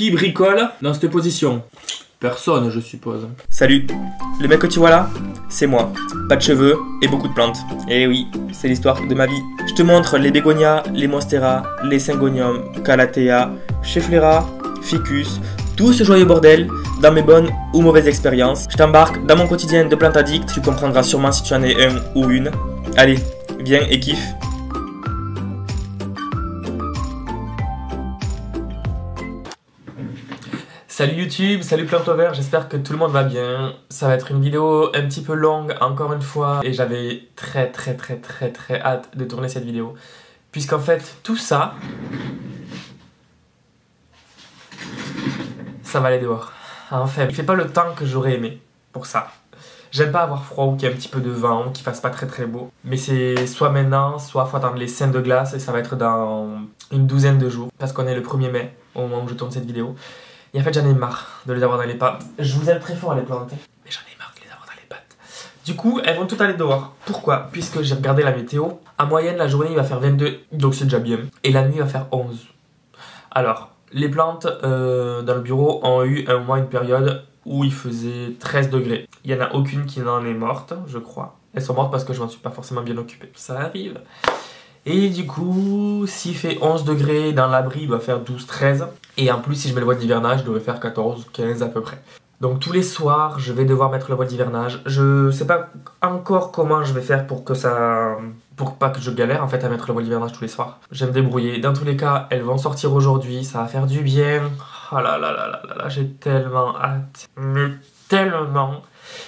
Qui bricole dans cette position? Personne, je suppose. Salut, le mec que tu vois là, c'est moi. Pas de cheveux et beaucoup de plantes. Et oui, c'est l'histoire de ma vie. Je te montre les bégonias, les monsteras, les syngoniums, calathea, schefflera, ficus, tout ce joyeux bordel dans mes bonnes ou mauvaises expériences. Je t'embarque dans mon quotidien de plante addict, tu comprendras sûrement si tu en es un ou une. Allez, viens et kiffe. Salut YouTube, salut Plantover, j'espère que tout le monde va bien. Ça va être une vidéo un petit peu longue encore une fois et j'avais très hâte de tourner cette vidéo. Puisqu'en fait tout ça, ça va aller dehors. En fait, il fait pas le temps que j'aurais aimé pour ça. J'aime pas avoir froid ou qu'il y ait un petit peu de vent, qu'il fasse pas très beau. Mais c'est soit maintenant, soit faut attendre les scènes de glace et ça va être dans une douzaine de jours. Parce qu'on est le 1er mai au moment où je tourne cette vidéo. Et en fait j'en ai marre de les avoir dans les pattes. Je vous aime très fort à les planter, mais j'en ai marre de les avoir dans les pattes. Du coup, elles vont toutes aller dehors. Pourquoi? Puisque j'ai regardé la météo. En moyenne, la journée il va faire 22, donc c'est déjà bien. Et la nuit il va faire 11. Alors, les plantes dans le bureau ont eu un mois, une période où il faisait 13 degrés. Il n'y en a aucune qui n'en est morte, je crois. Elles sont mortes parce que je m'en suis pas forcément bien occupé. Ça arrive. Et du coup, s'il fait 11 degrés dans l'abri, il va faire 12-13. Et en plus, si je mets le voile d'hivernage, je devrais faire 14-15 à peu près. Donc tous les soirs, je vais devoir mettre le voile d'hivernage. Je sais pas encore comment je vais faire pour que ça... pour pas que je galère en fait à mettre le voile d'hivernage tous les soirs. Je vais me débrouiller. Dans tous les cas, elles vont sortir aujourd'hui, ça va faire du bien. Oh là là là là là là, j'ai tellement hâte. Mais tellement.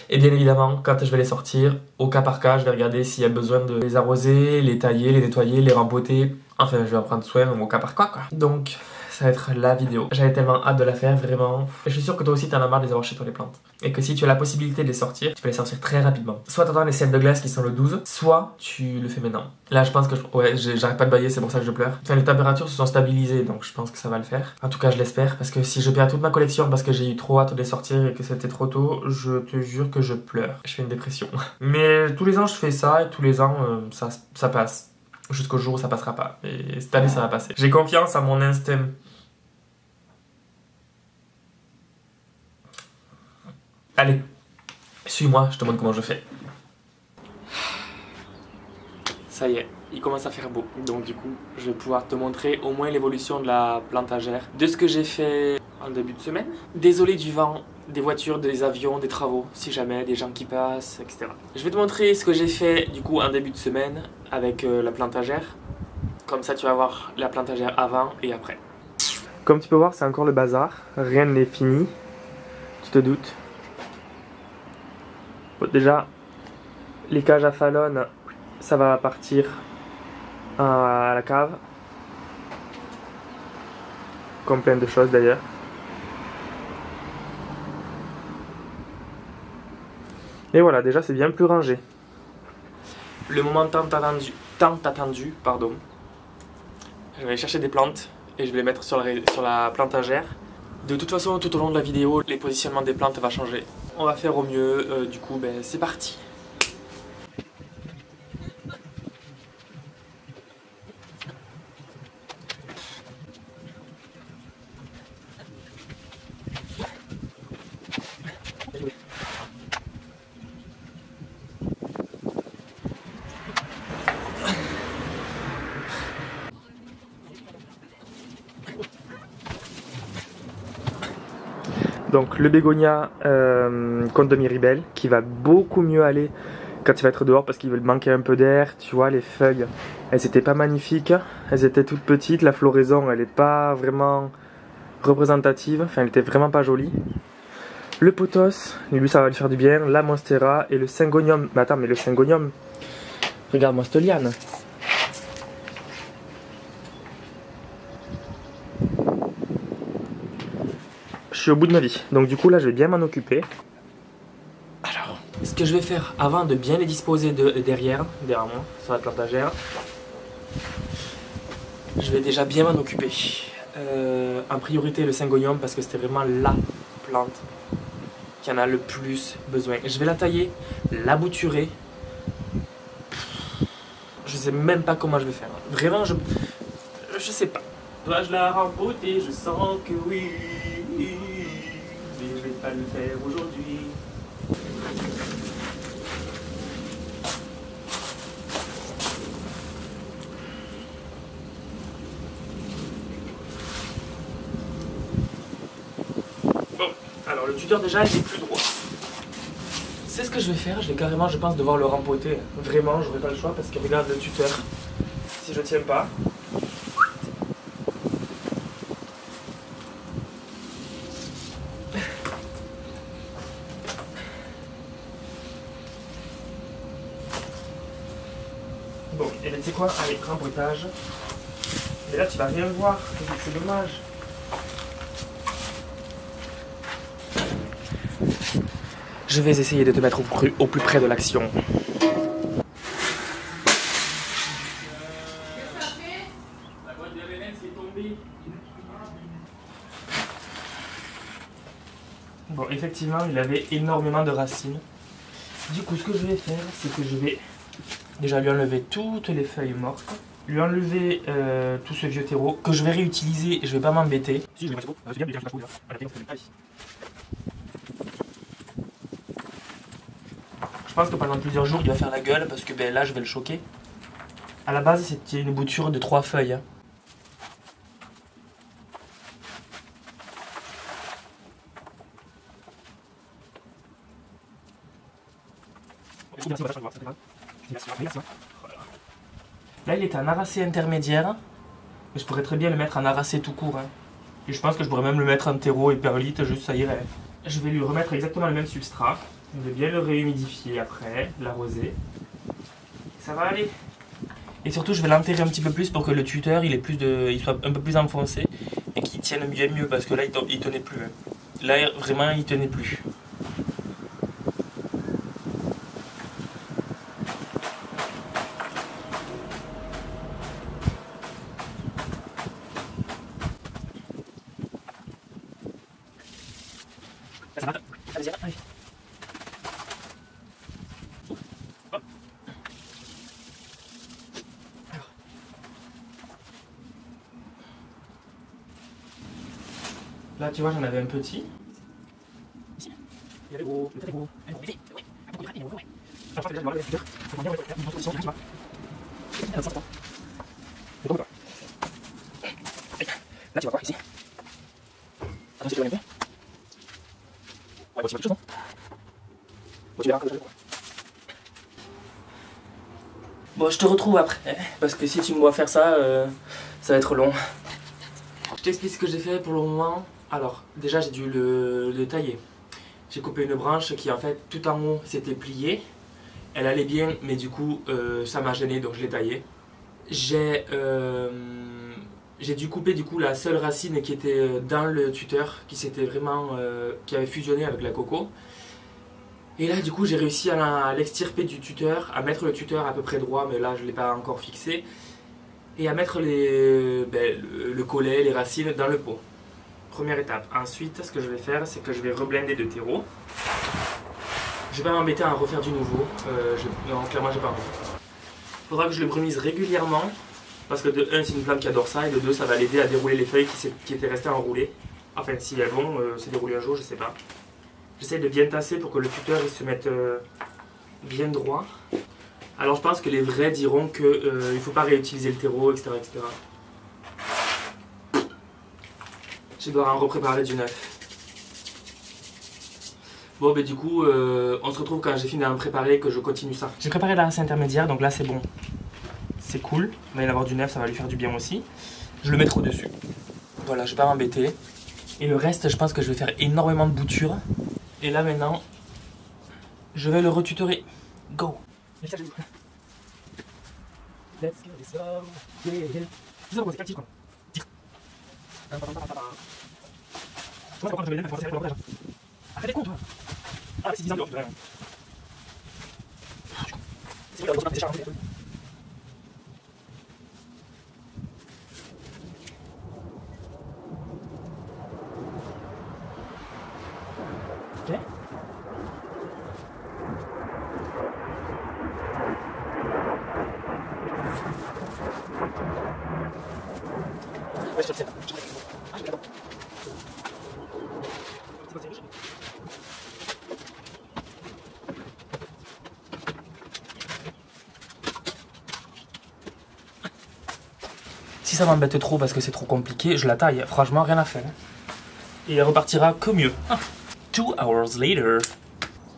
Et bien évidemment, quand je vais les sortir, au cas par cas, je vais regarder s'il y a besoin de les arroser, les tailler, les nettoyer, les rempoter. Enfin, je vais en prendre soin au cas par cas, quoi. Donc, ça va être la vidéo. J'avais tellement hâte de la faire, vraiment. Et je suis sûr que toi aussi, t'en as marre de les avoir chez toi, les plantes. Et que si tu as la possibilité de les sortir, tu peux les sortir très rapidement. Soit t'attends les scènes de glace qui sont le 12, soit tu le fais maintenant. Là, je pense que... ouais, j'arrête pas de bailler, c'est pour ça que je pleure. Enfin, les températures se sont stabilisées, donc je pense que ça va le faire. En tout cas, je l'espère, parce que si je perds toute ma collection parce que j'ai eu trop hâte de les sortir et que c'était trop tôt, je te jure que je pleure. Je fais une dépression. Mais tous les ans, je fais ça, et tous les ans, ça passe. Jusqu'au jour où ça passera pas. Et cette année, ça va passer. J'ai confiance à mon instinct. Allez, suis-moi, je te montre comment je fais. Ça y est, il commence à faire beau. Donc du coup, je vais pouvoir te montrer au moins l'évolution de la plantagère. De ce que j'ai fait en début de semaine. Désolé du vent, des voitures, des avions, des travaux, si jamais, des gens qui passent, etc. Je vais te montrer ce que j'ai fait du coup en début de semaine avec la plantagère. Comme ça, tu vas voir la plantagère avant et après. Comme tu peux voir, c'est encore le bazar. Rien n'est fini. Tu te doutes. Bon, déjà, les cages à phallone, ça va partir à la cave. Comme plein de choses d'ailleurs. Et voilà, déjà c'est bien plus rangé. Le moment tant attendu, pardon. Je vais aller chercher des plantes et je vais les mettre sur la plantagère. De toute façon, tout au long de la vidéo, les positionnements des plantes va changer. On va faire au mieux, du coup, ben, c'est parti. Donc le bégonia Conte de Miribel qui va beaucoup mieux aller quand il va être dehors parce qu'il va manquer un peu d'air. Tu vois, les feuilles, elles étaient pas magnifiques, elles étaient toutes petites, la floraison elle est pas vraiment représentative, enfin elle était vraiment pas jolie. Le pothos, lui ça va lui faire du bien, la monstera et le syngonium. Mais attends, mais le syngonium, regarde-moi cette liane. Je suis au bout de ma vie, donc du coup là je vais bien m'en occuper. Alors, ce que je vais faire avant de bien les disposer derrière moi, sur la plantagère, je vais déjà bien m'en occuper. En priorité le syngonium parce que c'était vraiment la plante qui en a le plus besoin. Je vais la tailler, la bouturer. Je sais même pas comment je vais faire. Vraiment, je sais pas. Dois-je la rempoter? Je sens que oui. le faire aujourd'hui. Bon, alors le tuteur déjà il est plus droit. C'est ce que je vais faire, je vais carrément je pense devoir le rempoter. Vraiment, j'aurai pas le choix parce que regarde le tuteur. Si je tiens pas. Bon, et ben tu sais quoi, allez, rempotage. Mais là tu vas rien voir, c'est dommage. Je vais essayer de te mettre au plus près de l'action. Bon, effectivement, il avait énormément de racines. Du coup, ce que je vais faire, c'est que je vais déjà lui enlever toutes les feuilles mortes, lui enlever tout ce vieux terreau que je vais réutiliser et je vais pas m'embêter. Si, je vais mettre beau. C'est bien de bien sur la Je pense que pendant plusieurs jours, il va faire la gueule parce que ben, là, je vais le choquer. À la base, c'était une bouture de 3 feuilles. Hein. Là, il est en arracé intermédiaire. Mais je pourrais très bien le mettre en arracé tout court. Hein. Et je pense que je pourrais même le mettre en terreau et perlite, juste ça irait. Je vais lui remettre exactement le même substrat. Je vais bien le réhumidifier après, l'arroser. Ça va aller. Et surtout, je vais l'enterrer un petit peu plus pour que le tuteur il soit un peu plus enfoncé et qu'il tienne bien mieux parce que là, il tenait plus. Hein. Là, vraiment, il tenait plus. Ça va. Allez. Là, tu vois, j'en avais un petit. Ici. Il y avait gros, le très gros. Oui. Je pense que déjà, je vais enlever le tuteur. Ça va bien, une position, tu vois. Là, tu vas voir ici. Attends, si tu vois un peu. Ouais, voici quelque chose, non? Bon, tu verras que je vais. Bon, je te retrouve après, parce que si tu me vois faire ça, ça va être long. Je t'explique ce que j'ai fait pour le moment. Alors, déjà, j'ai dû le tailler. J'ai coupé une branche qui, en fait, tout en haut, s'était pliée. Elle allait bien, mais du coup, ça m'a gêné, donc je l'ai taillée. J'ai dû couper, du coup, la seule racine qui était dans le tuteur, qui avait fusionné avec la coco. Et là, du coup, j'ai réussi à l'extirper du tuteur, à mettre le tuteur à peu près droit, mais là, je ne l'ai pas encore fixé. Et à mettre le collet, les racines dans le pot. Première étape. Ensuite, ce que je vais faire, c'est que je vais reblinder de terreau. Je vais pas m'embêter à en refaire du nouveau. Non, clairement, j'ai pas envie. Il faudra que je le brumise régulièrement. Parce que de 1, c'est une plante qui adore ça. Et de 2, ça va l'aider à dérouler les feuilles qui étaient restées enroulées. Enfin, si elles vont se dérouler un jour, je sais pas. J'essaie de bien tasser pour que le tuteur il se mette bien droit. Alors je pense que les vrais diront qu'il ne faut pas réutiliser le terreau, etc., etc. Je dois en repréparer du neuf. Bon, ben du coup, on se retrouve quand j'ai fini d'en préparer, que je continue ça. J'ai préparé la race intermédiaire, donc là c'est bon. C'est cool, il va y en avoir du neuf, ça va lui faire du bien aussi. Je le mettrai au-dessus. Voilà, je vais pas m'embêter. Et le reste, je pense que je vais faire énormément de boutures. Et là maintenant, je vais le retutorer. Go! Let's get this love. Yeah. Tu sais pourquoi c'est captif quoi? Tire. Je pense que je vais le faire pour le arrête les cons toi! Ah, c'est bizarre de rien. C'est bizarre de charger. Ok? Ouais, je te le sais. Ah, je vais là-dedans. C'est quoi, c'est rouge? si ça m'embête trop parce que c'est trop compliqué, je la taille. Franchement, rien à faire. Et elle repartira que mieux. 2 hours later.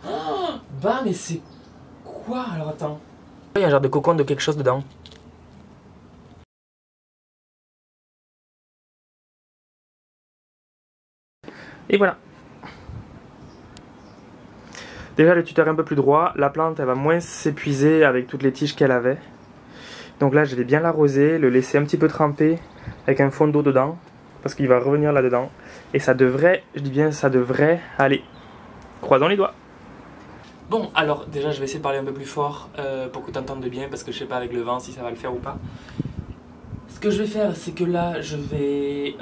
Oh, bah, mais c'est quoi? Alors attends. Il y a un genre de cocon de quelque chose dedans. Et voilà. Déjà le tuteur est un peu plus droit, la plante elle va moins s'épuiser avec toutes les tiges qu'elle avait. Donc là je vais bien l'arroser, le laisser un petit peu tremper avec un fond d'eau dedans, parce qu'il va revenir là-dedans. Et ça devrait, je dis bien ça devrait aller. Croisons les doigts. Bon alors déjà je vais essayer de parler un peu plus fort pour que tu entendes bien, parce que je sais pas avec le vent si ça va le faire ou pas. Ce que je vais faire, c'est que là, je vais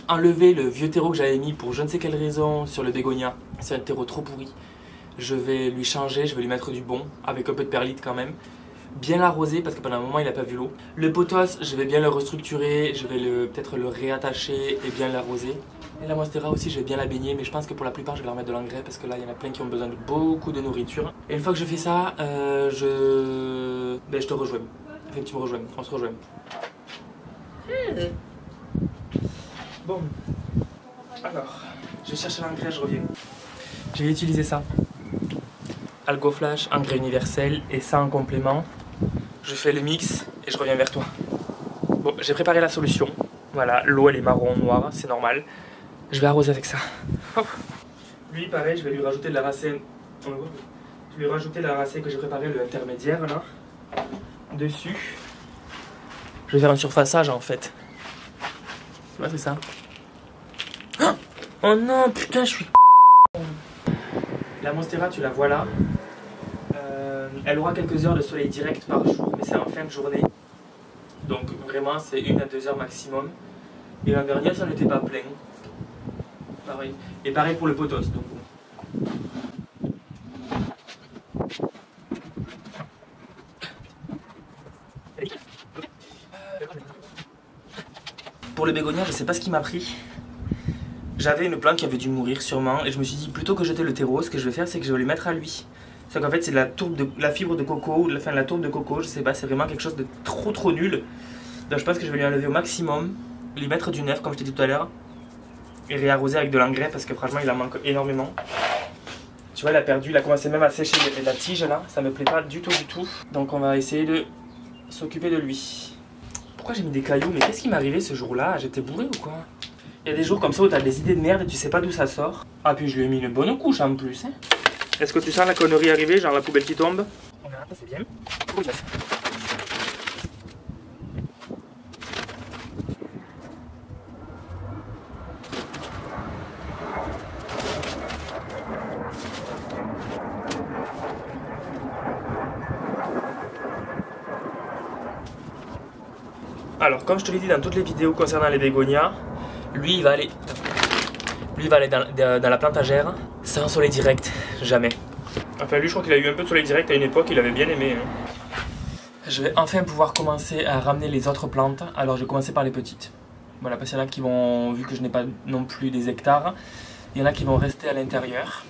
enlever le vieux terreau que j'avais mis pour je ne sais quelle raison sur le bégonia. C'est un terreau trop pourri. Je vais lui changer, je vais lui mettre du bon, avec un peu de perlite quand même. Bien l'arroser parce que pendant un moment il n'a pas vu l'eau. Le pothos, je vais bien le restructurer, je vais peut-être le réattacher et bien l'arroser. Et la monstera aussi, je vais bien la baigner, mais je pense que pour la plupart je vais leur mettre de l'engrais parce que là il y en a plein qui ont besoin de beaucoup de nourriture. Et une fois que je fais ça, je te rejoins. Enfin tu me rejoins, on se rejoint. Bon, alors, je vais chercher l'engrais, je reviens. Je vais utiliser ça. Algo Flash, engrais universel, et ça en complément. Je fais le mix et je reviens vers toi. Bon, j'ai préparé la solution. Voilà, l'eau elle est marron noire, c'est normal. Je vais arroser avec ça. Hop. Lui, pareil, je vais lui rajouter de la racine. Je vais lui rajouter la racine que j'ai préparée, le intermédiaire là. Dessus. Je vais faire un surfaçage en fait. Tu vois, c'est ça. Oh non, putain, je suis. La monstera, tu la vois là. Elle aura quelques heures de soleil direct par jour, mais c'est en fin de journée. Donc vraiment, c'est 1 à 2 heures maximum. Et l'an dernier, ça n'était pas plein. Pareil. Et pareil pour le pothos. Donc. Pour le bégonia, je sais pas ce qui m'a pris. J'avais une plante qui avait dû mourir sûrement et je me suis dit plutôt que jeter le terreau, ce que je vais faire c'est que je vais le mettre à lui. C'est qu'en fait c'est la fibre de coco, enfin la tourbe de coco, je sais pas, c'est vraiment quelque chose de trop nul. Donc je pense que je vais lui enlever au maximum, lui mettre du neuf comme je t'ai dit tout à l'heure et réarroser avec de l'engrais parce que franchement il en manque énormément. Tu vois, il a commencé même à sécher la tige là, ça me plaît pas du tout. Donc on va essayer de s'occuper de lui. Pourquoi j'ai mis des cailloux? Mais qu'est-ce qui m'est arrivé ce jour-là? J'étais bourré ou quoi? Il y a des jours comme ça où t'as des idées de merde et tu sais pas d'où ça sort. Ah puis je lui ai mis une bonne couche en plus. Hein. Est-ce que tu sens la connerie arriver, genre la poubelle qui tombe? On verra, ça c'est bien. Alors comme je te l'ai dit dans toutes les vidéos concernant les bégonias, lui il va aller dans la plantagère sans soleil direct, jamais. Enfin lui je crois qu'il a eu un peu de soleil direct à une époque, il avait bien aimé. Hein. Je vais enfin pouvoir commencer à ramener les autres plantes, alors je vais commencer par les petites. Voilà, parce qu'il y en a qui vont, vu que je n'ai pas non plus des hectares, il y en a qui vont rester à l'intérieur,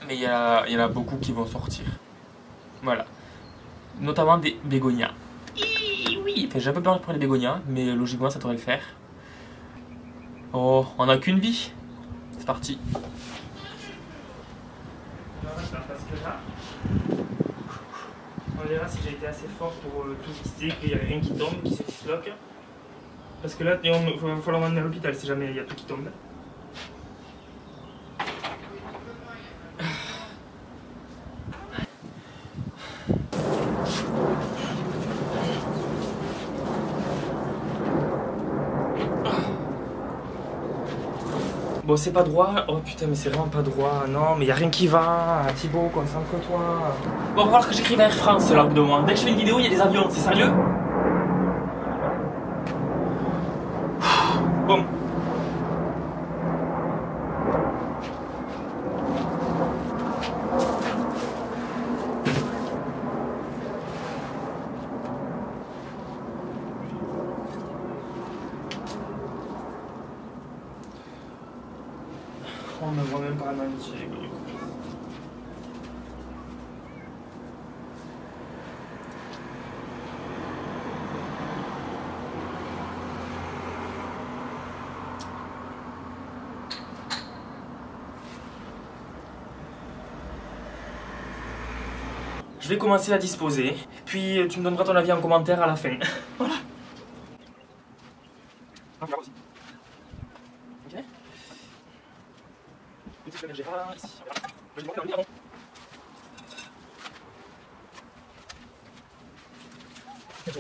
mais il y en a beaucoup qui vont sortir. Voilà, notamment des bégonias. Oui, enfin, j'ai un peu peur pour les bégonias, mais logiquement ça devrait le faire. Oh, on n'a qu'une vie. C'est parti. Parce que là, on verra si j'ai été assez fort pour tout fixer, qu'il n'y a rien qui tombe, qui se disloque. Parce que là, il va falloir m'emmener à l'hôpital si jamais il y a tout qui tombe. Bon, c'est pas droit. Oh putain, mais c'est vraiment pas droit. Non, mais y a rien qui va. Thibaut, concentre-toi. Bon, il va falloir que j'écrive à Air France là au bout de moi. Dès que je fais une vidéo, il y a des avions. C'est sérieux? Bon. On ne voit même pas mentir. Je vais commencer à disposer, puis tu me donneras ton avis en commentaire à la fin. Voilà. Ah, aussi. Ok. Ici, je vais ici. Je vais dans le lit, pardon.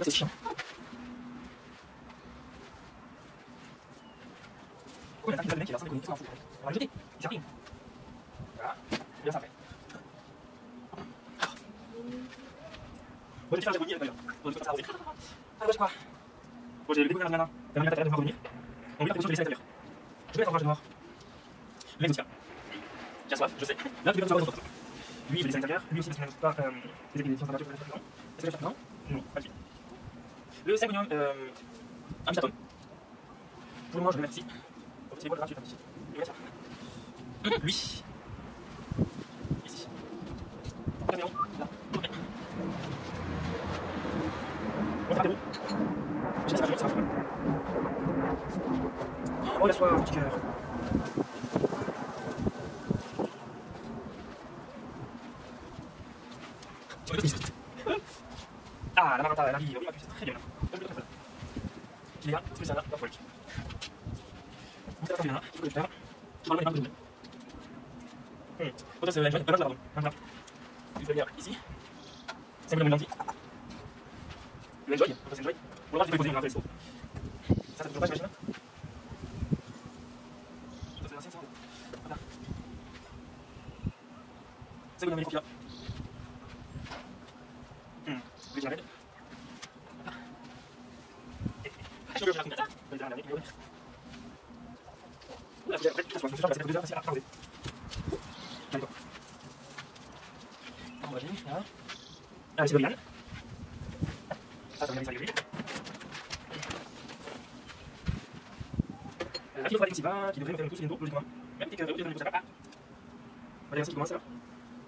C'est chiant. Oh, il y a un mec qui va s'en déconner, on s'en fout. On va le jeter, il sert à rien. Voilà, bien ça fait. Bon, je vais faire la jabonie avec ma on va faire ça arroser. Ah, wesh quoi. Bon, j'ai le découvert maintenant. La manière de revenir. On lui a prévu de laisser à l'intérieur. Je vais mettre en rage dehors. Là, il tient. J'ai soif, je sais. Là, tu vas voir lui, je vais laisser à l'intérieur. Lui aussi, parce qu'il n'a pas les équilibrations de température pour le faire. Est-ce que je vais faire non? Non, pas du tout. Le 5 oignons, un petit atome. Pour le moment, je vais le mettre ici. C'est quoi le 28 ici? Je vais mettre ça. Lui. Ici. Caméron, là. Ok. On va faire des roues. Je laisse pas, ça va faire. Oh, laisse-moi un petit cœur. Ah, la maranta, la vie, oui, c'est très bien. Il est là, c'est ça là, la folie. On va faire bien, il faut que je fasse. Je vais le mettre un peu. Autant c'est l'enjoy, pardon. Je vais venir ici. C'est le lentilles. L'enjoy, c'est l'enjoy. Pour le reste, je vais poser une rentrée. Ça, c'est toujours pas, j'imagine. Ça, c'est l'ancien, ça. Voilà. C'est le confiant. Je vais dire la je vais faire ça. Je vais dire la règle. Oula, j'ai après, je pense que ça va être 2 heures facile à arroser. D'accord. On va gérer, là. Ah, c'est de l'oriane. Ça va bien s'agréger. La fibre qui va, qui devrait me faire une touche bientôt, logiquement. Même dès que vous devez pas. On va dire ainsi qu'il commence là.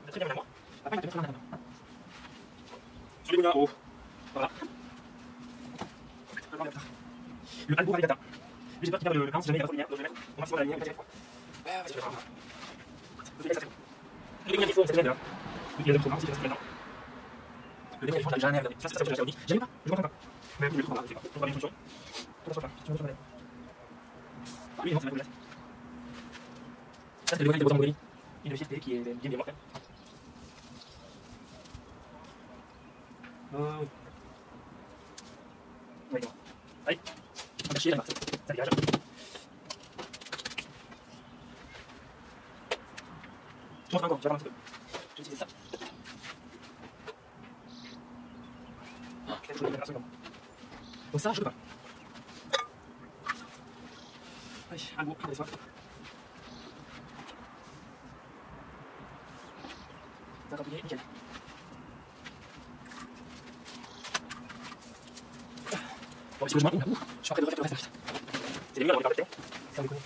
Très bien, moi. Après, il va te mettre là. Sur les bouillons, oh. Voilà. Le albo avec data. J'ai peur qu'il perde le plan si jamais il va trop lumière, donc je vais mettre au maximum la lumière et vas-y, je vais prendre. Le dégât, ça fait. Le dégât, il faut, c'est bien là. Il y a deux programmes, si je reste maintenant. Le dégât, il faut, on l'a jamais regardé. Ça, c'est déjà dit. J'aime pas, je m'entends pas. Mais le truc, on va trouver une solution. On va se faire, si tu veux, sur la laine. Oui, non, c'est la coulette. Ça, c'est le dégât de Rosamond. Une fierté qui est bien morte. Oh oui. Oui, non. Allez. On va chier là-bas, ça dégage. Je montre encore, je vais voir un petit peu. Je vais utiliser ça. Je vais mettre un second. Donc ça, je peux pas. Allez, un goût, allez, soif. Ça va nickel. Bon, est-ce que je mange? Je suis en train de refaire le reste. C'est les mieux, alors on va regarder. Ça me connaît.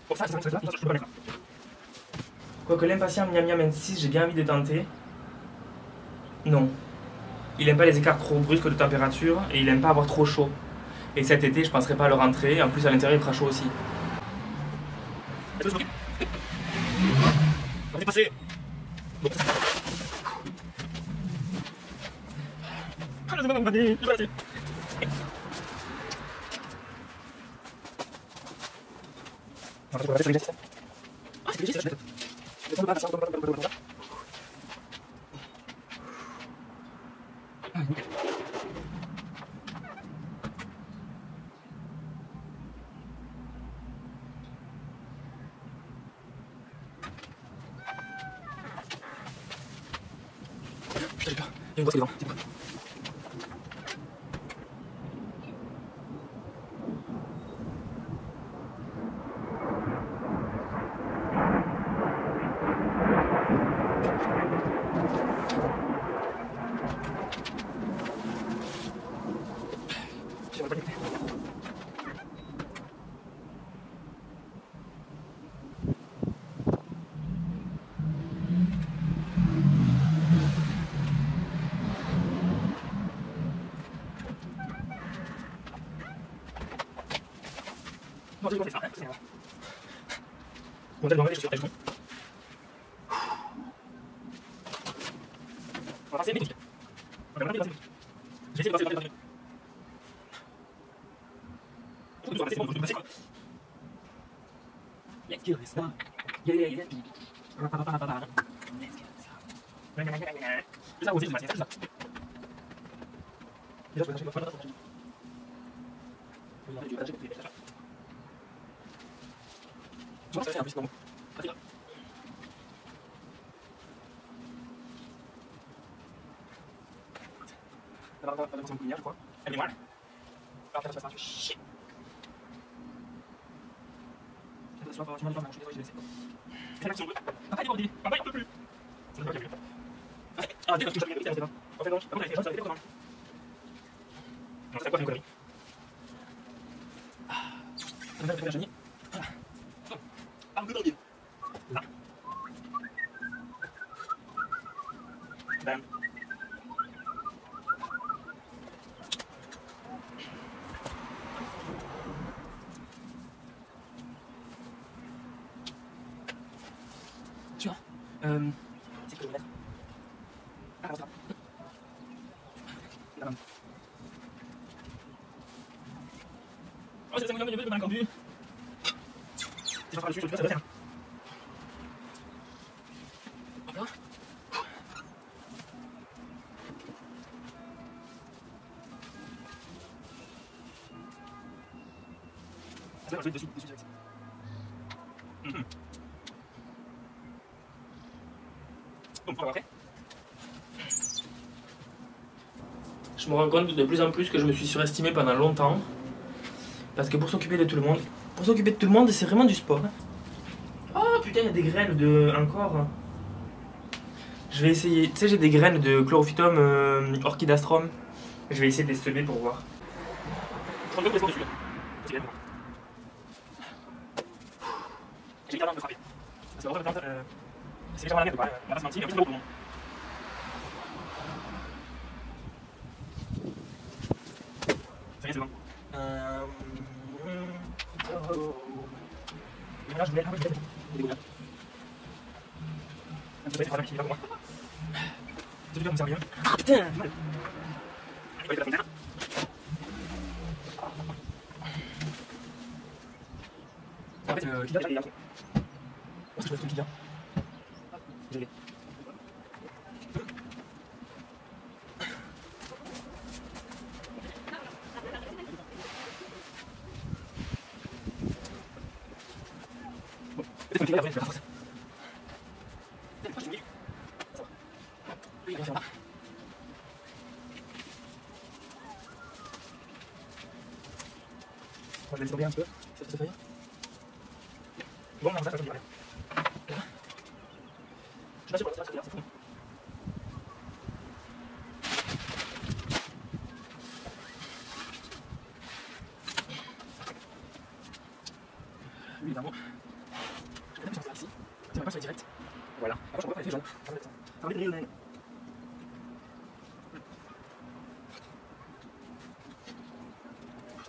Pour ça, c'est là, je peux pas mettre là. Quoique l'impatient Miam Miam N6, j'ai bien envie de tenter. Non. Il aime pas les écarts trop brusques de température et il aime pas avoir trop chaud. Et cet été, je penserai pas à le rentrer. En plus, à l'intérieur, il fera chaud aussi. On est passé. Bon. Ah, je vais passer. Ah, c'est léger, ça. Ah, c'est léger, ça, je vais mettre. Ah, nickel. Il y a une brosse devant. Bon, j'ai fait ça, c'est bon. Bon, j'allais enlever les chaussures, elles sont. On va passer méthodique. On va passer méthodique. Je vais essayer de passer méthodique. Je vais passer, bon, je vais passer quoi. Let's kill this dog. Yeah, yeah, yeah. Let's kill this dog. Je vais ça aussi, c'est ça. Déjà, je vais chercher ma femme. Je vais chercher ma femme. Tu vois, ça fait un peu sinon. Vas-y là. Elle va commencer à me courir, je crois. Elle est moelle. Alors, tu vas faire chier. Je vais faire un peu. Je vais laisser. C'est l'action bleue. Papa, il est bordé. Papa, il en peut plus. C'est pas bien. Ah, dès que je touche à la c'est pas. En fait, non, après, j'avais fait ça, j'avais fait comment. Non, c'est à quoi, c'est une connerie. Ah. Ça va faire la chenille. Voilà. Un peu d'ordi. Là. Bam. Tu vois, c'est que je vais mettre. Ah, ça. Là, même. Oh, c'est le 5 millions de neveux, bien entendu. Si j'en parle dessus, je te dis ça va faire. Voilà. Ça va, je vais dessus, avec ça. On pourra après. Je me rends compte de plus en plus que je me suis surestimé pendant longtemps. Parce que pour s'occuper de tout le monde, c'est vraiment du sport. Oh putain, il y a des graines de. Encore. Je vais essayer. Tu sais, j'ai des graines de Chlorophytum orchidastrum. Je vais essayer de les semer pour voir. Je prends deux dessus. C'est bien. J'ai littéralement me frapper. Parce que la plante, c'est légèrement la merde, quoi. On va pas se mentir, il y a plus de l'eau pour le monde. Ça y est, c'est bon. Et là, je voulais. Ah oui, je voulais. Il est beau, là. Un petit peu, c'est pas mal, il est pas pour moi. C'est du bien, me servir. Ah putain, mal. Allez, va y aller la fontaine. En fait, Kylian, il est là. Oh, c'est chouette, c'est Kylian. J'ai les. Bon, peut-être que Kylian, après, je vais la force. Pourquoi je suis mis? Ça va. Oui, il va faire là. Moi, je vais laisser tomber un petit peu, cette feuille. Bon, on a ça, je vais aller. Là. Je suis pas sûr pour la c'est fou. Lui, évidemment. Je vais mettre ici. Ça va pas sur les directs. Voilà. Après, je comprends pas les jaune. Ça va être réel.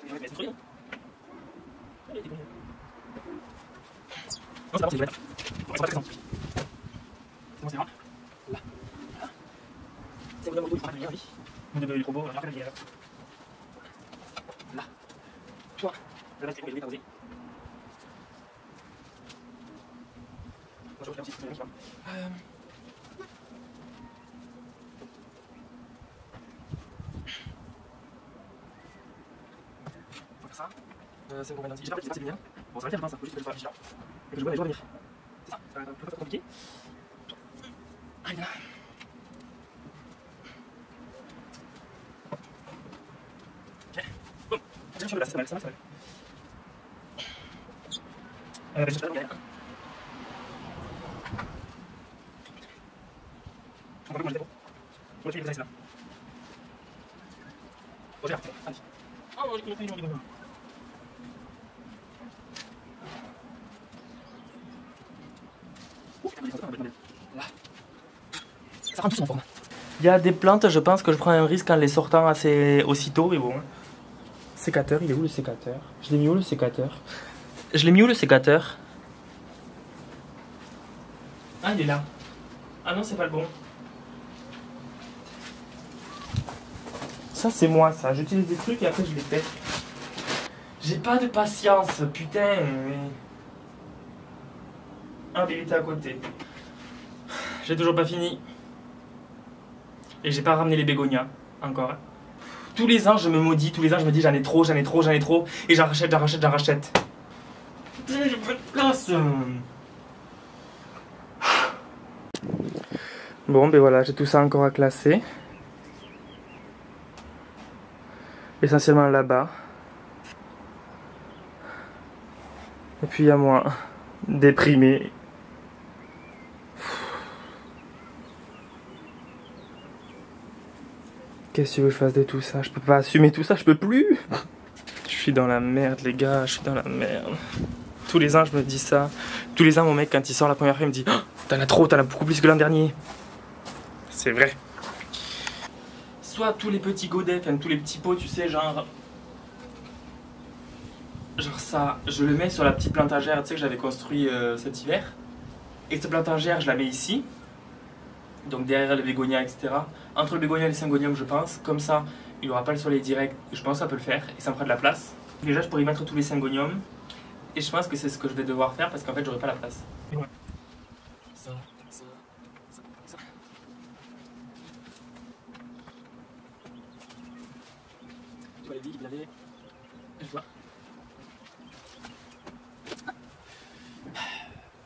Je vais mettre rien. Allez, t'es bon. Non, c'est d'abord, c'est les on va pas très simple. C'est bon, c'est vrai. Là. Là. C'est vraiment beau, il faut pas venir, oui. Mon dieu, il est trop beau, on a fait la guerre. Là. Toi. Là, c'est bon, il est arrosé. Moi, je reviens aussi, c'est bien, ça. On va faire ça. C'est bon, maintenant, j'ai pas fait c'est bien. Bon, ça va faire, je pense, faut juste que je sois vigilant. Et que je vois les joueurs venir. C'est ça, ça va être un peu compliqué. Allez, là. Il y a des plantes, je pense que je prends un risque en les sortant assez aussitôt, mais bon. Sécateur, il est où le sécateur? Je l'ai mis où le sécateur? Je l'ai mis où le sécateur? Ah, il est là. Ah non, c'est pas le bon. Ça, c'est moi, ça. J'utilise des trucs et après je les fais. J'ai pas de patience, putain. Mais... Ah, il était à côté. J'ai toujours pas fini. Et j'ai pas ramené les bégonias, encore. Tous les ans, je me maudis, tous les ans, je me dis j'en ai trop, j'en ai trop, j'en ai trop. Et j'en rachète, j'en rachète, j'en rachète. Putain, j'ai pas de place. Bon, ben voilà, j'ai tout ça encore à classer. Essentiellement là-bas. Et puis il y a moi, déprimé. Qu'est-ce que tu veux que je fasse de tout ça? Je peux pas assumer tout ça, je peux plus. Je suis dans la merde les gars, je suis dans la merde. Tous les ans je me dis ça. Tous les ans mon mec quand il sort la première fois il me dit oh, t'en as trop, t'en as beaucoup plus que l'an dernier. C'est vrai. Soit tous les petits godets, enfin tous les petits pots tu sais genre ça, je le mets sur la petite plantagère tu sais que j'avais construit cet hiver. Et cette plantagère je la mets ici. Donc derrière les bégonias, etc. Entre le bégonia et les syngoniums, je pense. Comme ça, il n'y aura pas le soleil direct. Je pense que ça peut le faire et ça me fera de la place. Déjà, je pourrais y mettre tous les syngoniums. Et je pense que c'est ce que je vais devoir faire parce qu'en fait, j'aurai pas la place. Et ouais. Ça. Je vois les billes, il y avait... Je vois.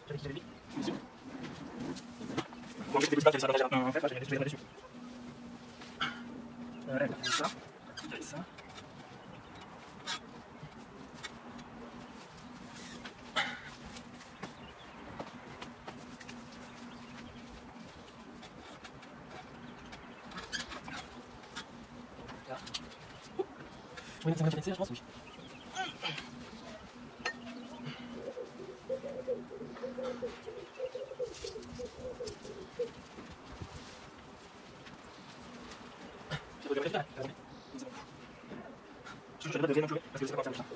J'avais qui les billes, monsieur. Bon, en fait, c'est des choses en fait, j'ai des dessus. Voilà, ça. Ça. Je vais mettre 50 je pense, oui. Je ne vais pas de jouer parce que je sais pas comment faire ça.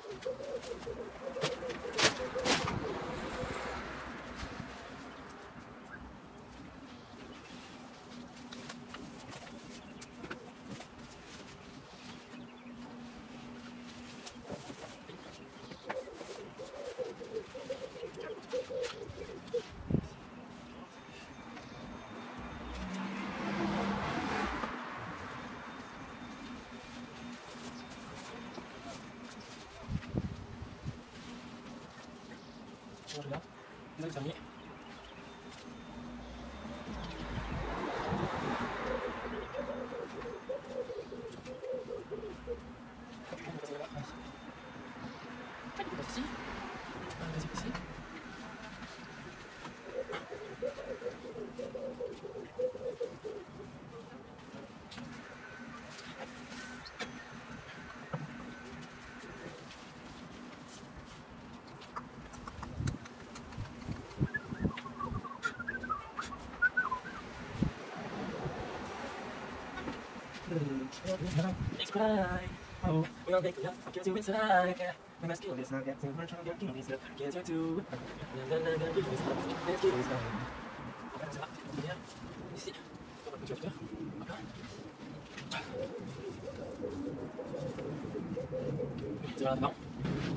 Je regarde. Désolé, fermier. Oh, we all think that get you inside. We must kill this now. Get to we're trying to kill this. Get you to. Let's kill this now. Ici.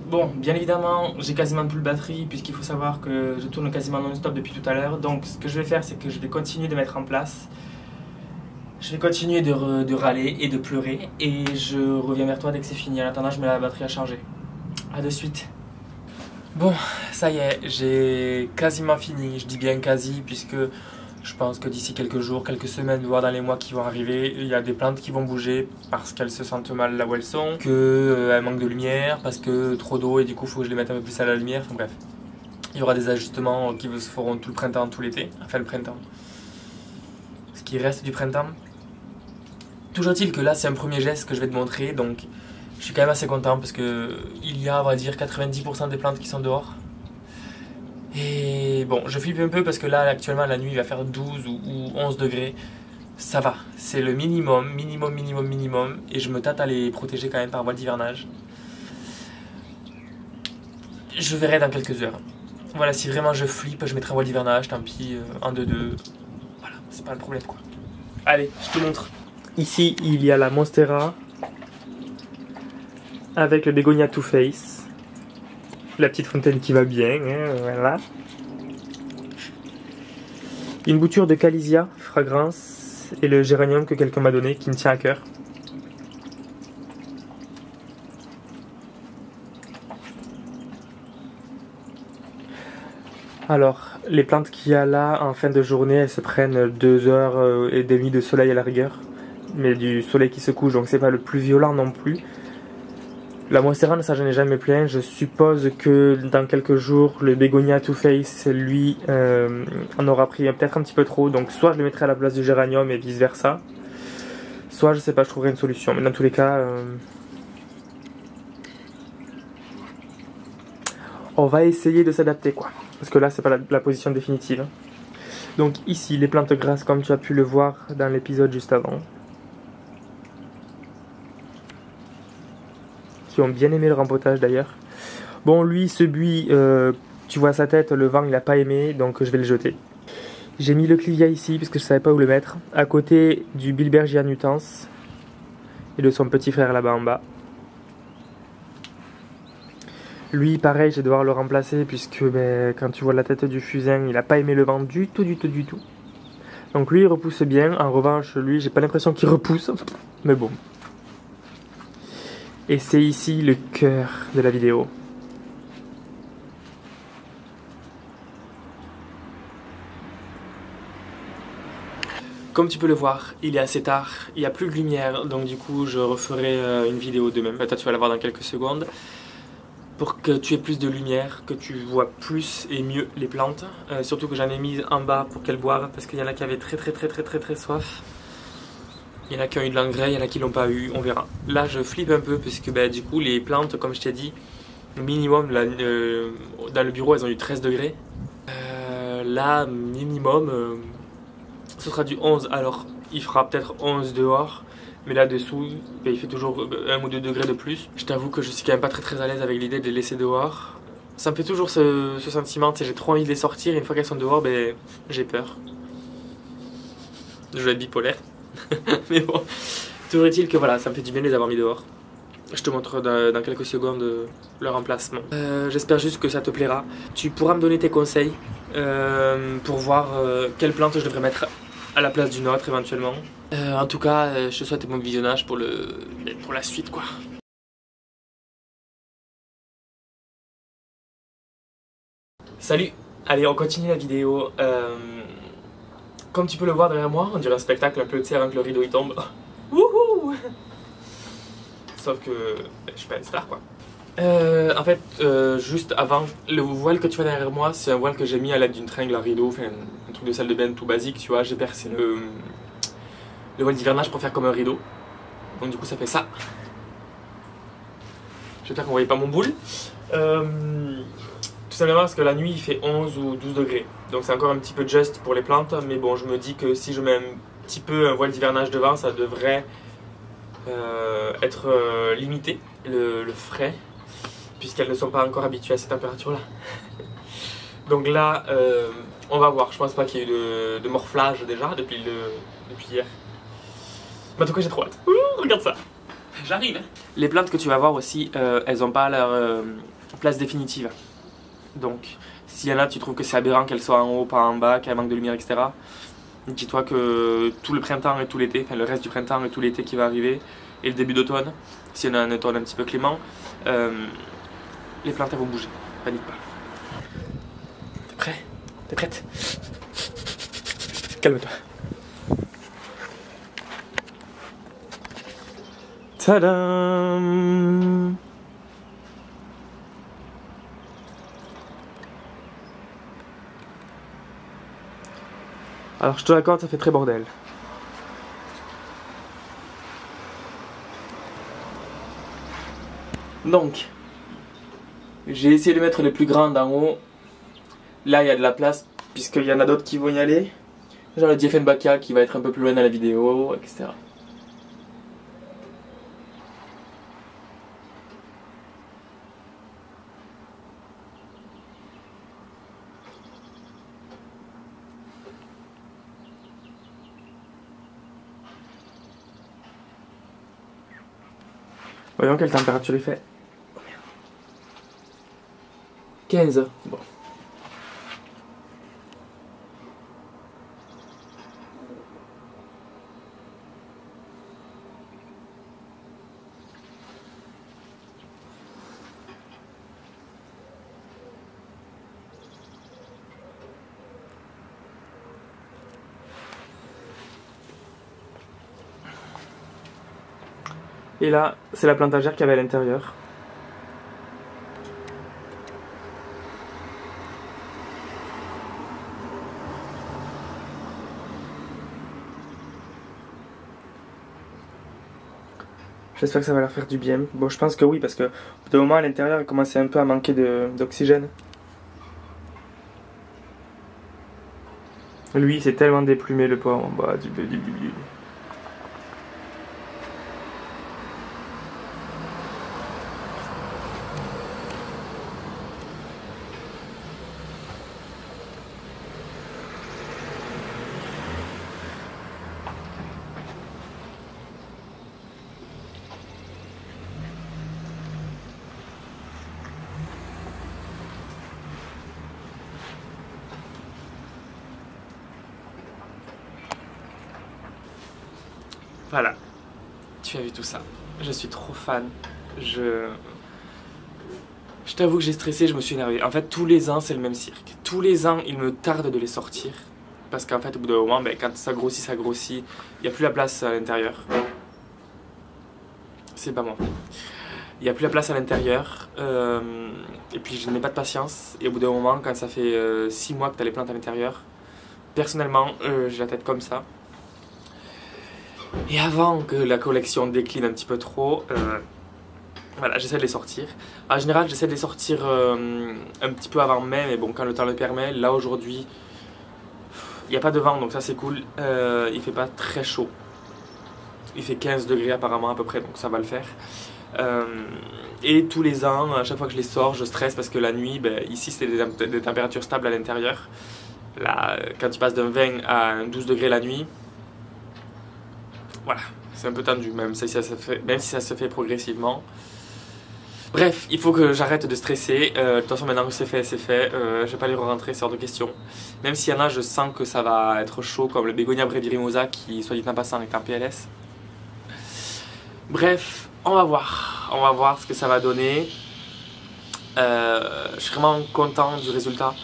Bon, bien évidemment, j'ai quasiment plus de batterie puisqu'il faut savoir que je tourne quasiment non-stop depuis tout à l'heure. Donc, ce que je vais faire, c'est que je vais continuer de mettre en place. Je vais continuer de râler et de pleurer et je reviens vers toi dès que c'est fini. En attendant, je mets la batterie à charger. A de suite. Bon, ça y est, j'ai quasiment fini. Je dis bien quasi puisque Je pense que d'ici quelques jours, quelques semaines, voire dans les mois qui vont arriver, il y a des plantes qui vont bouger parce qu'elles se sentent mal là où elles sont, qu'elles manquent de lumière, parce que trop d'eau et du coup il faut que je les mette un peu plus à la lumière, enfin bref. Il y aura des ajustements qui se feront tout le printemps, tout l'été, enfin le printemps. Ce qui reste du printemps. Toujours est-il que là c'est un premier geste que je vais te montrer, donc je suis quand même assez content parce que il y a, on va dire, 90% des plantes qui sont dehors. Et bon, je flippe un peu parce que là, actuellement, la nuit, il va faire 12 ou 11 degrés. Ça va, c'est le minimum. Et je me tâte à les protéger quand même par voile d'hivernage. Je verrai dans quelques heures. Voilà, si vraiment je flippe, je mettrai un voile d'hivernage, tant pis, 1, 2, 2. Voilà, c'est pas le problème, quoi. Allez, je te montre. Ici, il y a la Monstera avec le Bégonia Two Face. La petite fontaine qui va bien, hein, voilà. Une bouture de Calisia, fragrance, et le géranium que quelqu'un m'a donné, qui me tient à cœur. Alors, les plantes qu'il y a là, en fin de journée, elles se prennent 2h30 de soleil à la rigueur. Mais du soleil qui se couche, donc c'est pas le plus violent non plus. La Monstera, ça je n'ai jamais plaint. Je suppose que dans quelques jours, le Bégonia Two Face, lui, en aura pris peut-être un petit peu trop. Donc soit je le mettrai à la place du géranium et vice versa. Soit je sais pas, je trouverai une solution. Mais dans tous les cas, on va essayer de s'adapter, quoi. Parce que là, c'est pas la position définitive. Donc ici, les plantes grasses, comme tu as pu le voir dans l'épisode juste avant, qui ont bien aimé le rempotage d'ailleurs. Bon, lui, ce buis, tu vois sa tête, le vent il a pas aimé, donc je vais le jeter. J'ai mis le clivia ici parce que je savais pas où le mettre, à côté du Bilbergia nutans et de son petit frère là-bas en bas. Lui, pareil, je vais devoir le remplacer puisque quand tu vois la tête du fusain, il a pas aimé le vent du tout. Donc lui, il repousse bien. En revanche, lui, j'ai pas l'impression qu'il repousse, mais bon. Et c'est ici le cœur de la vidéo. Comme tu peux le voir, il est assez tard, il n'y a plus de lumière, donc du coup je referai une vidéo de même. Peut-être tu vas la voir dans quelques secondes. Pour que tu aies plus de lumière, que tu vois plus et mieux les plantes. Surtout que j'en ai mis en bas pour qu'elles boivent, parce qu'il y en a qui avaient très soif. Il y en a qui ont eu de l'engrais, il y en a qui l'ont pas eu, on verra. Là je flippe un peu parce que du coup les plantes, comme je t'ai dit, minimum là, dans le bureau elles ont eu 13 degrés. Là minimum ce sera du 11, alors il fera peut-être 11 dehors. Mais là dessous il fait toujours 1 ou 2 degrés de plus. Je t'avoue que je suis quand même pas très à l'aise avec l'idée de les laisser dehors. Ça me fait toujours ce sentiment, tu sais, j'ai trop envie de les sortir et une fois qu'elles sont dehors, j'ai peur. Je vais être bipolaire. Mais bon, toujours est-il que voilà, ça me fait du bien de les avoir mis dehors. Je te montre dans quelques secondes leur emplacement. J'espère juste que ça te plaira. Tu pourras me donner tes conseils pour voir quelle plante je devrais mettre à la place d'une autre éventuellement. En tout cas, je te souhaite bon visionnage pour la suite, quoi. Salut! Allez, on continue la vidéo. Comme tu peux le voir derrière moi, on dirait un spectacle un peu, tu sais, avant que le rideau il tombe. Wouhou! Sauf que je suis pas une star, quoi. En fait, juste avant, le voile que tu vois derrière moi, c'est un voile que j'ai mis à l'aide d'une tringle à rideau, enfin un truc de salle de bain tout basique, tu vois. J'ai percé le voile d'hivernage pour faire comme un rideau. Donc du coup ça fait ça. J'espère qu'on voyait pas mon boule. Tout simplement parce que la nuit il fait 11 ou 12 degrés. Donc c'est encore un petit peu juste pour les plantes. Mais bon, je me dis que si je mets un petit peu un voile d'hivernage devant, ça devrait être limité, le frais, puisqu'elles ne sont pas encore habituées à ces températures-là. Donc là, on va voir. Je pense pas qu'il y ait eu de morflage déjà depuis hier. Mais en tout cas, j'ai trop hâte. Ouh, regarde ça. J'arrive. Les plantes que tu vas voir aussi, elles n'ont pas leur place définitive. Donc, s'il y en a, tu trouves que c'est aberrant qu'elles soient en haut, pas en bas, qu'elles manquent de lumière, etc. Dis-toi que tout le printemps et tout l'été, enfin le reste du printemps et tout l'été qui va arriver, et le début d'automne, s'il y en a un automne un petit peu clément, les plantes elles vont bouger. Panique pas. T'es prêt? T'es prête? calme-toi. Tadam! Alors je te l'accorde, ça fait très bordel. Donc, j'ai essayé de mettre les plus grandes en haut. Là, il y a de la place, puisqu'il y en a d'autres qui vont y aller. Genre le Diefenbachia qui va être un peu plus loin dans la vidéo, etc. Voyons quelle température il fait. 15. Bon. Et là, c'est la plantagère qu'il y avait à l'intérieur. J'espère que ça va leur faire du bien. Bon, je pense que oui, parce que au bout d'un moment à l'intérieur, il commençait un peu à manquer d'oxygène. Lui, il s'est tellement déplumé le pauvre en bas du. Voilà, tu as vu tout ça. Je suis trop fan. Je t'avoue que j'ai stressé, je me suis énervé. En fait, tous les ans, c'est le même cirque. Tous les ans, il me tarde de les sortir. Parce qu'en fait, au bout d'un moment, ben, quand ça grossit, il n'y a plus la place à l'intérieur. C'est pas moi. Il n'y a plus la place à l'intérieur. Et puis, je n'ai pas de patience. Et au bout d'un moment, quand ça fait 6 mois que tu as les plantes à l'intérieur, personnellement, j'ai la tête comme ça. Et avant que la collection décline un petit peu trop, voilà, j'essaie de les sortir. En général, j'essaie de les sortir un petit peu avant mai, mais bon, quand le temps le permet. Là, aujourd'hui, il n'y a pas de vent, donc ça c'est cool. Il fait pas très chaud. Il fait 15 degrés apparemment à peu près, donc ça va le faire. Et tous les ans, à chaque fois que je les sors, je stresse parce que la nuit, ben, ici c'était des températures stables à l'intérieur. Là, quand tu passes d'un 20 à un 12 degrés la nuit, voilà, c'est un peu tendu, même si ça se fait progressivement. Bref, il faut que j'arrête de stresser. De toute façon, maintenant que c'est fait, c'est fait. Je vais pas les re-rentrer, c'est hors de question. Même s'il y en a, je sens que ça va être chaud, comme le Bégonia Brevirimosa qui, soit dit en passant, est en PLS. Bref, on va voir ce que ça va donner. Je suis vraiment content du résultat.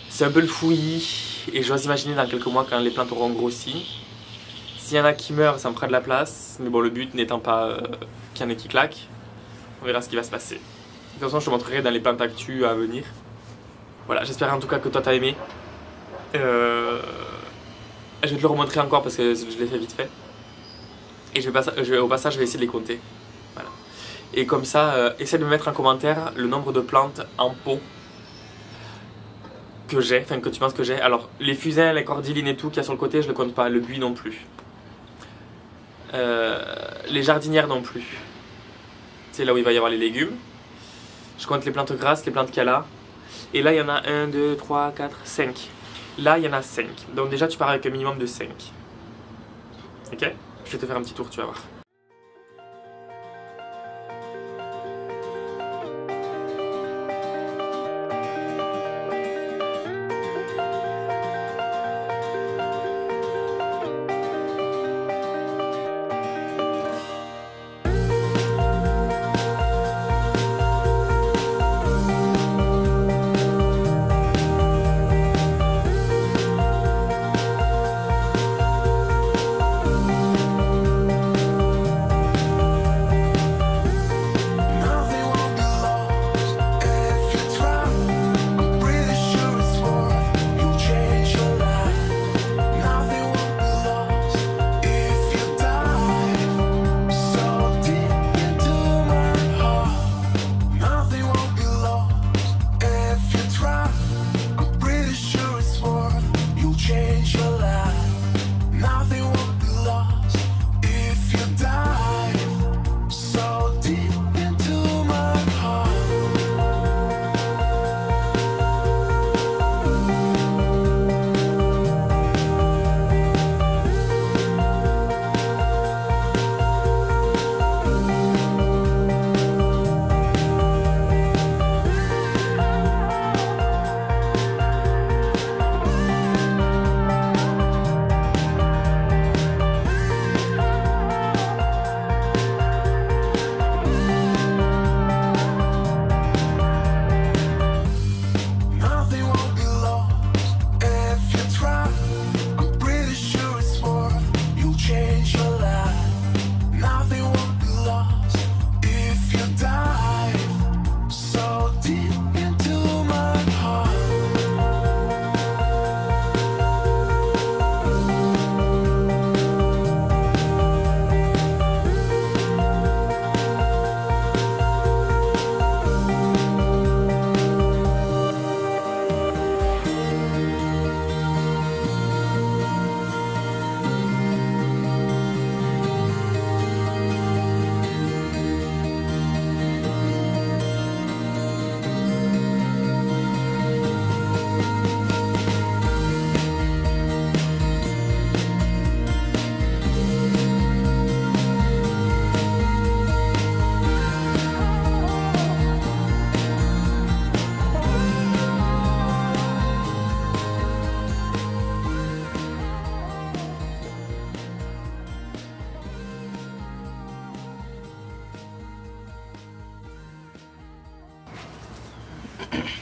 C'est un peu le fouillis, et j'ose imaginer dans quelques mois quand les plantes auront grossi. S'il y en a qui meurent, ça me fera de la place. Mais bon, le but n'étant pas qu'il y en ait qui claquent. On verra ce qui va se passer. De toute façon, je te montrerai dans les plantes actus à venir. Voilà, j'espère en tout cas que toi t'as aimé. Je vais te le remontrer encore parce que je l'ai fait vite fait. Et au passage, je vais essayer de les compter. Voilà. Et comme ça, essaie de me mettre en commentaire le nombre de plantes en pot que j'ai, enfin que tu penses que j'ai. Alors, les fusains, les cordylines et tout qu'il y a sur le côté, je ne le compte pas. Le buis non plus. Les jardinières non plus. C'est là où il va y avoir les légumes. Je compte les plantes grasses, les plantes cala. Et là, il y en a 1, 2, 3, 4, 5. Là, il y en a 5. Donc déjà, tu pars avec un minimum de 5. Ok? Je vais te faire un petit tour, tu vas voir.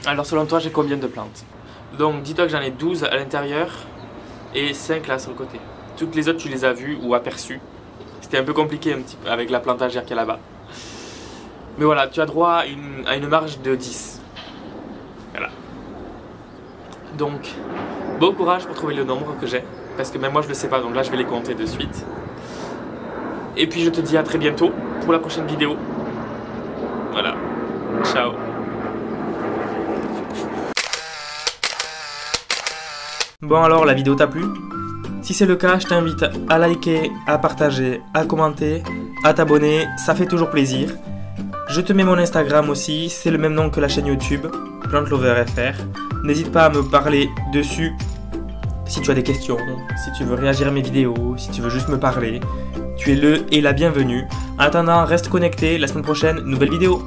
Alors selon toi, j'ai combien de plantes? Donc dis-toi que j'en ai 12 à l'intérieur et 5 là sur le côté. Toutes les autres, tu les as vues ou aperçues. C'était un peu compliqué un petit peu avec la plantagère qu'il y a là-bas. Mais voilà, tu as droit à une marge de 10. Voilà. Donc, bon courage pour trouver le nombre que j'ai. Parce que même moi je le sais pas, donc là je vais les compter de suite. Et puis je te dis à très bientôt pour la prochaine vidéo. Voilà. Ciao. Bon alors, la vidéo t'a plu? Si c'est le cas, je t'invite à liker, à partager, à commenter, à t'abonner, ça fait toujours plaisir. Je te mets mon Instagram aussi, c'est le même nom que la chaîne YouTube, PlantLoverFR. N'hésite pas à me parler dessus si tu as des questions, si tu veux réagir à mes vidéos, si tu veux juste me parler. Tu es le et la bienvenue. En attendant, reste connecté, la semaine prochaine, nouvelle vidéo.